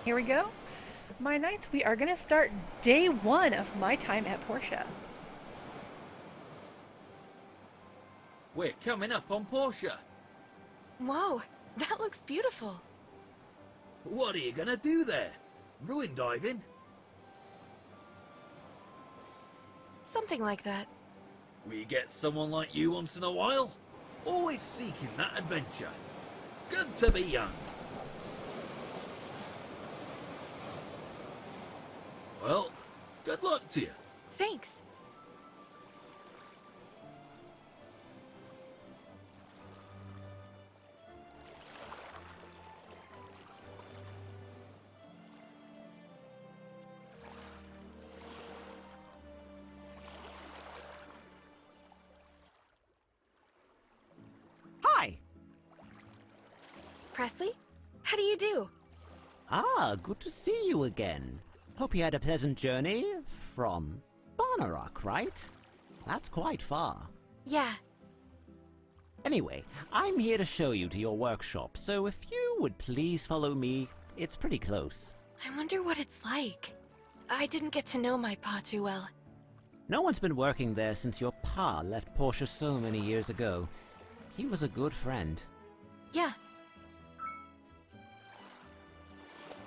Here we go. My knights, we are going to start day one of my time at Portia. We're coming up on Portia. Whoa, that looks beautiful. What are you gonna do there? Ruin diving? Something like that. We get someone like you once in a while? Always seeking that adventure. Good to be young. Well, good luck to you. Thanks. Hi! Presley? How do you do? Ah, good to see you again. Hope you had a pleasant journey from Barnarock, right? That's quite far. Yeah. Anyway, I'm here to show you to your workshop, so if you would please follow me, it's pretty close. I wonder what it's like. I didn't get to know my pa too well. No one's been working there since your pa left Portia so many years ago. He was a good friend. Yeah.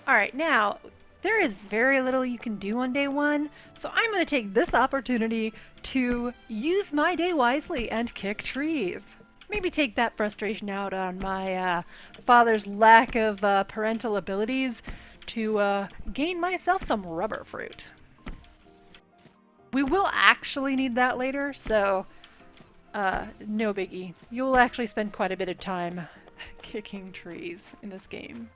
Alright, now, there is very little you can do on day one, so I'm going to take this opportunity to use my day wisely and kick trees. Maybe take that frustration out on my father's lack of parental abilities to gain myself some rubber fruit. We will actually need that later, so no biggie. You'll actually spend quite a bit of time kicking trees in this game.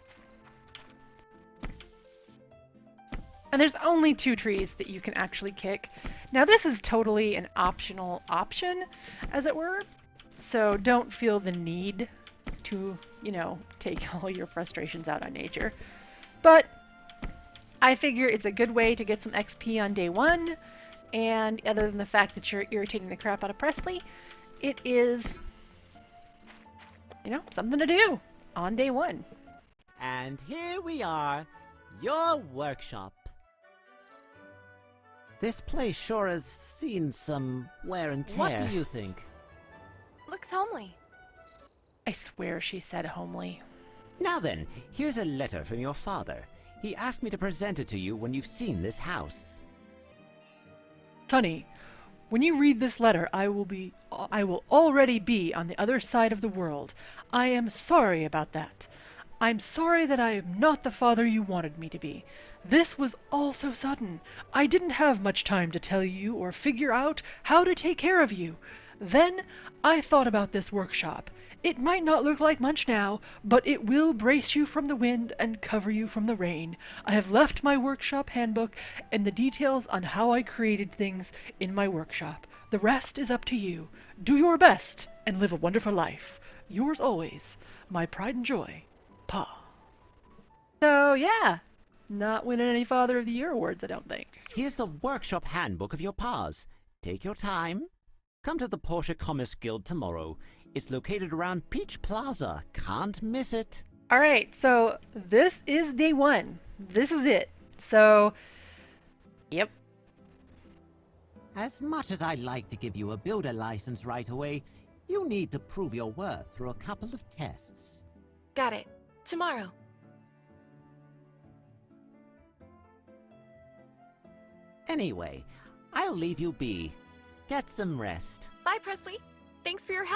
And there's only 2 trees that you can actually kick. Now this is totally an optional option, as it were, so don't feel the need to, take all your frustrations out on nature. But I figure it's a good way to get some XP on day 1, and other than the fact that you're irritating the crap out of Presley, it is, something to do on day 1. And here we are, your workshop. This place sure has seen some wear and tear. What do you think? Looks homely. I swear she said homely. Now then, here's a letter from your father. He asked me to present it to you when you've seen this house. Sonny, when you read this letter, I will already be on the other side of the world. I am sorry about that. I'm sorry that I am not the father you wanted me to be. This was all so sudden. I didn't have much time to tell you or figure out how to take care of you. Then I thought about this workshop. It might not look like much now, but it will brace you from the wind and cover you from the rain. I have left my workshop handbook and the details on how I created things in my workshop. The rest is up to you. Do your best and live a wonderful life. Yours always, my pride and joy, Pa. So yeah, not winning any Father of the Year awards, I don't think. Here's the workshop handbook of your pa's. Take your time. Come to the Portia Commerce Guild tomorrow. It's located around Peach Plaza. Can't miss it. Alright, so this is day 1. This is it. So, yep. As much as I'd like to give you a builder license right away, you need to prove your worth through a couple of tests. Got it. Tomorrow. Anyway, I'll leave you be. Get some rest. Bye, Presley. Thanks for your help.